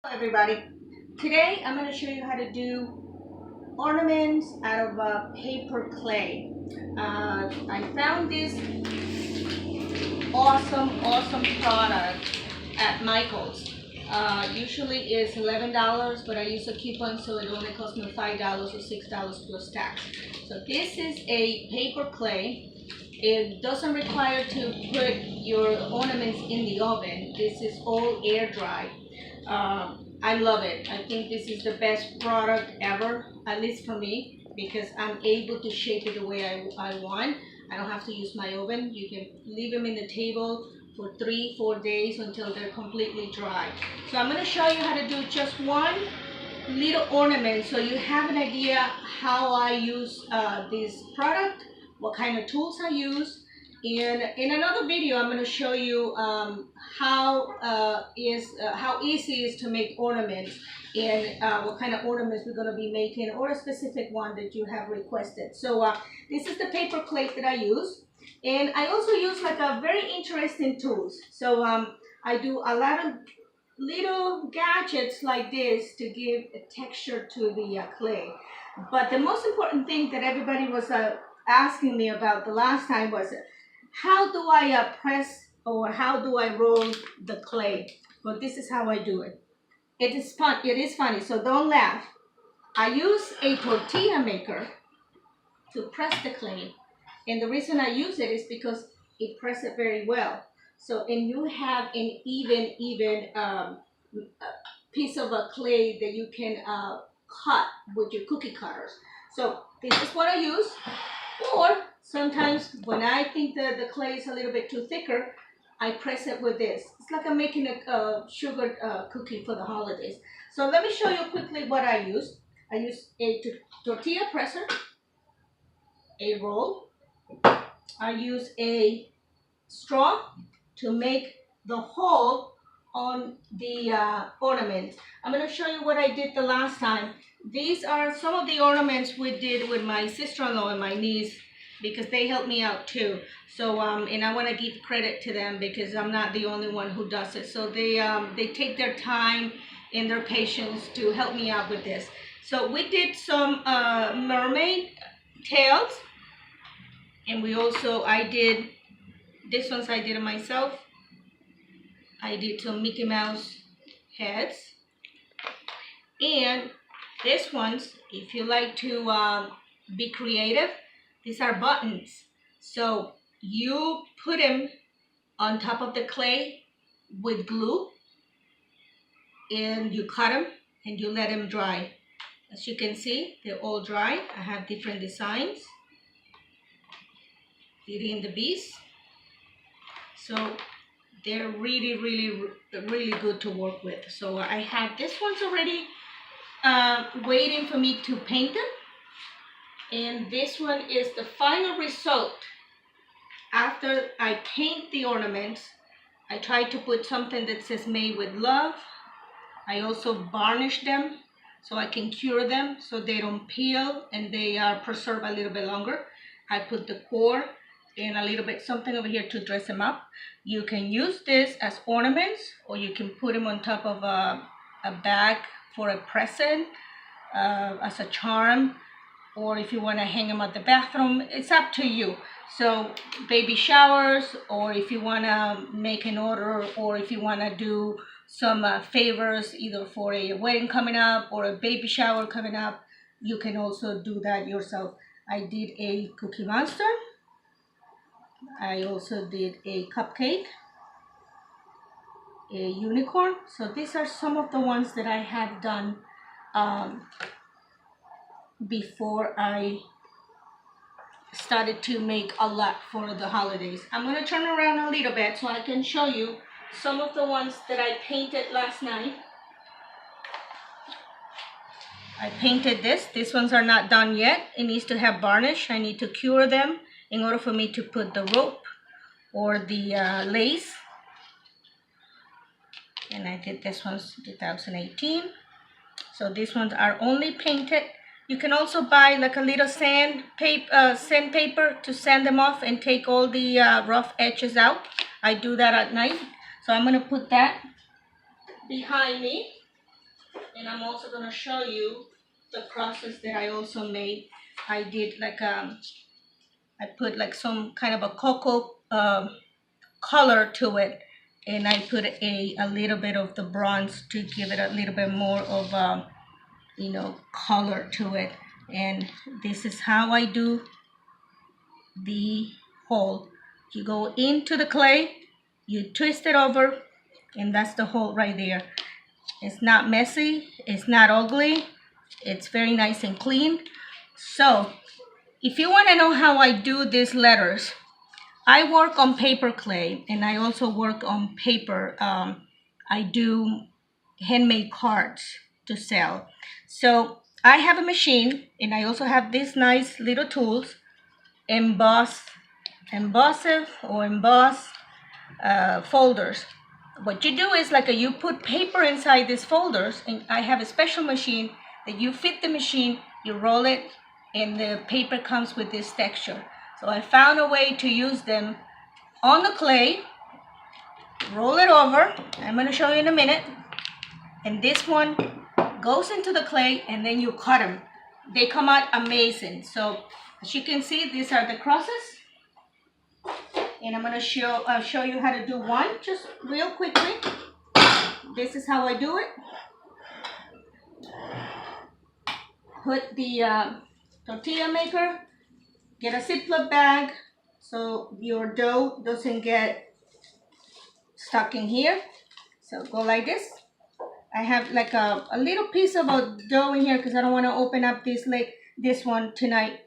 Hello everybody. Today I'm going to show you how to do ornaments out of paper clay. I found this awesome product at Michael's. Usually it's $11, but I use a coupon so it only costs me $5 or $6 plus tax. So this is a paper clay. It doesn't require to put your ornaments in the oven. This is all air dry. I love it. I think this is the best product ever, at least for me, because I'm able to shape it the way I want. I don't have to use my oven. You can leave them in the table for 3-4 days until they're completely dry. So I'm going to show you how to do just one little ornament so you have an idea how I use this product, what kind of tools I use. And in another video, I'm going to show you how easy it is to make ornaments and what kind of ornaments we're going to be making, or a specific one that you have requested. So this is the paper plate that I use, and I also use like a very interesting tools. So I do a lot of little gadgets like this to give a texture to the clay. But the most important thing that everybody was asking me about the last time was how do I press, or how do I roll the clay? Well, this is how I do it. It is fun. It is funny, so don't laugh. I use a tortilla maker to press the clay, and the reason I use it is because it presses it very well. So, and you have an even piece of a clay that you can cut with your cookie cutters. So this is what I use. Or sometimes when I think that the clay is a little bit too thicker, I press it with this. It's like I'm making a sugar cookie for the holidays. So let me show you quickly what I use. I use a tortilla presser, a roll. I use a straw to make the hole on the ornament. I'm going to show you what I did the last time. These are some of the ornaments we did with my sister-in-law and my niece, because they helped me out too. So and I want to give credit to them because I'm not the only one who does it. So they take their time and their patience to help me out with this. So we did some mermaid tails, and I did this ones I did it myself. I did some Mickey Mouse heads, and this ones, if you like to be creative, these are buttons. So you put them on top of the clay with glue, and you cut them and you let them dry. As you can see, they're all dry. I have different designs. Beauty and the Beast. So they're really good to work with. So I have this one's already waiting for me to paint them, and this one is the final result. After I paint the ornaments, I try to put something that says made with love. I also varnish them so I can cure them so they don't peel and they are preserved a little bit longer. I put the core and a little bit something over here to dress them up. You can use this as ornaments, or you can put them on top of a bag for a present, as a charm, or if you want to hang them at the bathroom. It's up to you. So baby showers, or if you want to make an order, or if you want to do some favors either for a wedding coming up or a baby shower coming up, you can also do that yourself. I did a Cookie Monster. I also did a cupcake, a unicorn. So these are some of the ones that I have done before I started to make a lot for the holidays. I'm going to turn around a little bit so I can show you some of the ones that I painted last night. I painted this. These ones are not done yet. It needs to have varnish. I need to cure them in order for me to put the rope or the lace. And I did this one's 2018. So these ones are only painted. You can also buy like a little sandpaper to sand them off and take all the rough edges out. I do that at night. So I'm going to put that behind me. And I'm also gonna show you the process that I also made. I did like I put like some kind of a cocoa color to it, and I put a little bit of the bronze to give it a little bit more of color to it. And this is how I do the hole. You go into the clay, you twist it over, and that's the hole right there. It's not messy, it's not ugly, it's very nice and clean. So if you want to know how I do these letters, I work on paper clay, and I also work on paper. I do handmade cards to sell. So I have a machine, and I also have these nice little tools, embossive or emboss folders. What you do is like you put paper inside these folders, and I have a special machine that you fit the machine, you roll it, and the paper comes with this texture. So I found a way to use them on the clay, roll it over. I'm going to show you in a minute. And this one goes into the clay, and then you cut them. They come out amazing. So as you can see, these are the crosses. And I'm going to show you how to do one just real quickly. This is how I do it. Put the tortilla maker, get a Ziploc bag so your dough doesn't get stuck in here. So go like this. I have like a little piece of a dough in here because I don't want to open up this one tonight.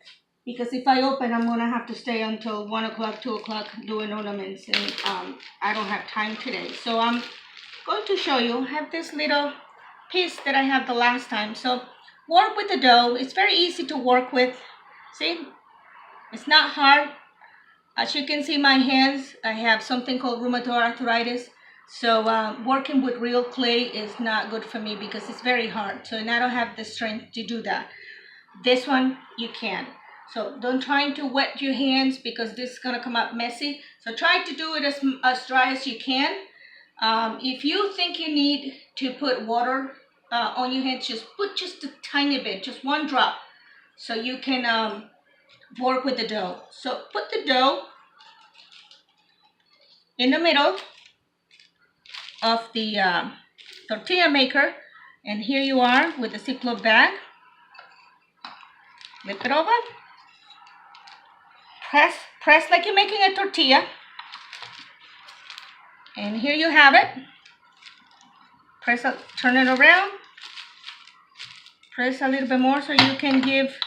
Because if I open, I'm going to have to stay until 1 o'clock, 2 o'clock doing ornaments. And I don't have time today. So I'm going to show you. I have this little piece that I had the last time. So work with the dough. It's very easy to work with. See? It's not hard. As you can see, my hands, I have something called rheumatoid arthritis. So working with real clay is not good for me because it's very hard. So, and I don't have the strength to do that. This one, you can. So don't try to wet your hands because this is going to come out messy. So try to do it as dry as you can. If you think you need to put water on your hands, just put just a tiny bit, just one drop. So you can work with the dough. So put the dough in the middle of the tortilla maker, and here you are with the Ziploc bag. Flip it over. Press like you're making a tortilla, and here you have it. Turn it around. Press a little bit more so you can give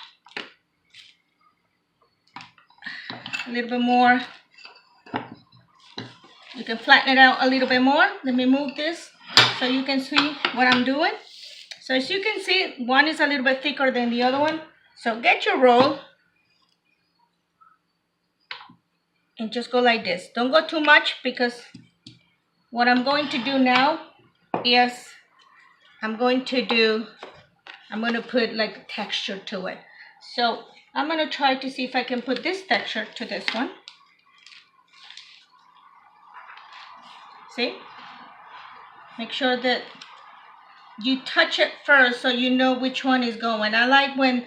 a little bit more. You can flatten it out a little bit more. Let me move this so you can see what I'm doing. So as you can see, one is a little bit thicker than the other one. So get your roll and just go like this. Don't go too much because what I'm going to do now is I'm going to put like texture to it. So I'm going to try to see if I can put this texture to this one. See? Make sure that you touch it first so you know which one is going. I like when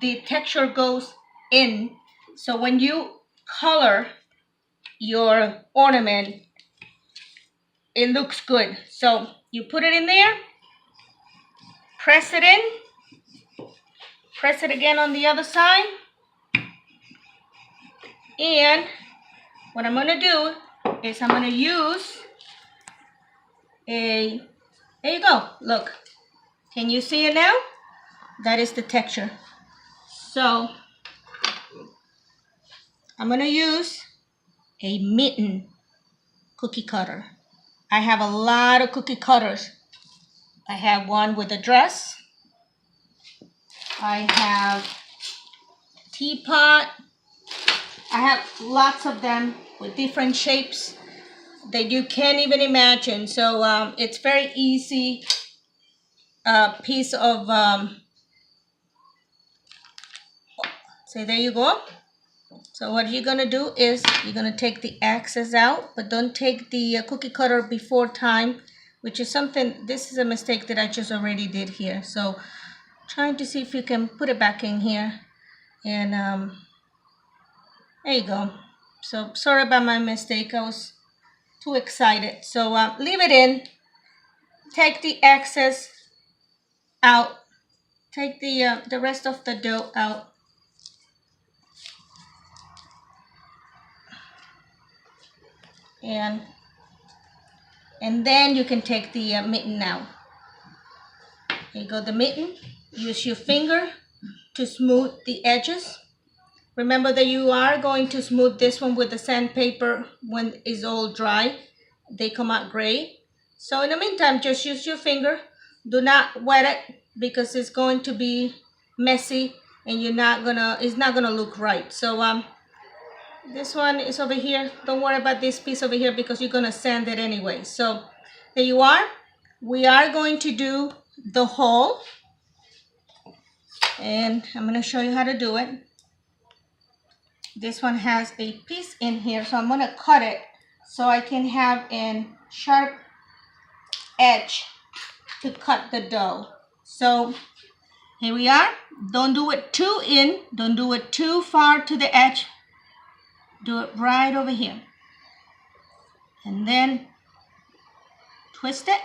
the texture goes in. So when you color your ornament, it looks good. So you put it in there, press it in, press it again on the other side. And what I'm going to do is I'm going to use there you go, look, can you see it now? That is the texture. So I'm going to use a mitten cookie cutter. I have a lot of cookie cutters. I have one with a dress. I have teapot. I have lots of them with different shapes that you can't even imagine. So it's very easy piece of, so there you go. So what you're going to do is you're going to take the axes out, but don't take the cookie cutter before time. which is something, this is a mistake that I just already did here. So trying to see if you can put it back in here. And there you go. So sorry about my mistake. I was too excited. So leave it in. Take the excess out. Take the rest of the dough out. And then you can take the mitten out. There you go, the mitten. Use your finger to smooth the edges. Remember that you are going to smooth this one with the sandpaper when it's all dry. They come out gray. So in the meantime, just use your finger. Do not wet it because it's going to be messy and it's not gonna look right. So this one is over here. Don't worry about this piece over here because you're gonna sand it anyway. So there you are. We are going to do the hole, and I'm gonna show you how to do it. This one has a piece in here, so I'm gonna cut it so I can have a sharp edge to cut the dough. So here we are. Don't do it too in, don't do it too far to the edge. Do it right over here. And then twist it.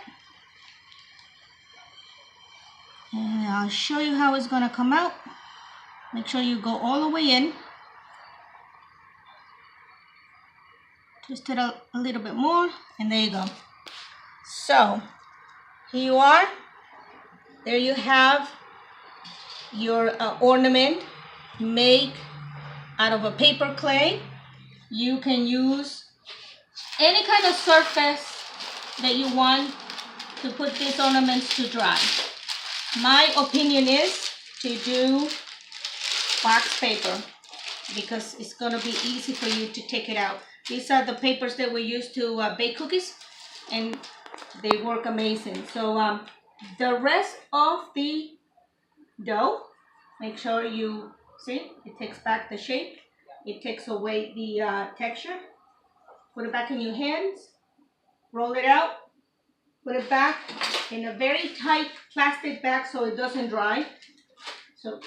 And I'll show you how it's gonna come out. Make sure you go all the way in. Twist it a little bit more, and there you go. So here you are. There you have your ornament made out of a paper clay. You can use any kind of surface that you want to put these ornaments to dry. My opinion is to do wax paper because it's going to be easy for you to take it out. These are the papers that we use to bake cookies, and they work amazing. So the rest of the dough, make sure you see it takes back the shape. It takes away the texture. Put it back in your hands. Roll it out. Put it back in a very tight plastic bag so it doesn't dry. So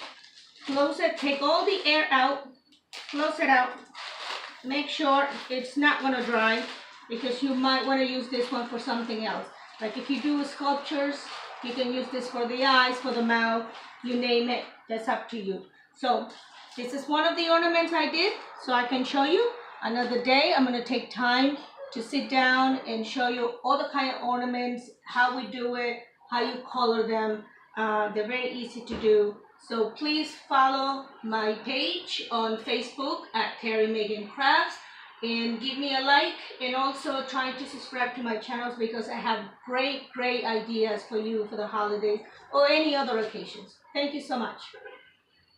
close it. Take all the air out. Close it out. Make sure it's not going to dry because you might want to use this one for something else. Like if you do sculptures, you can use this for the eyes, for the mouth, you name it. That's up to you. So this is one of the ornaments I did, so I can show you. Another day, I'm going to take time to sit down and show you all the kind of ornaments, how we do it, how you color them. They're very easy to do. So please follow my page on Facebook at Terry Megan Crafts and give me a like, and also try to subscribe to my channels because I have great ideas for you for the holidays or any other occasions. Thank you so much.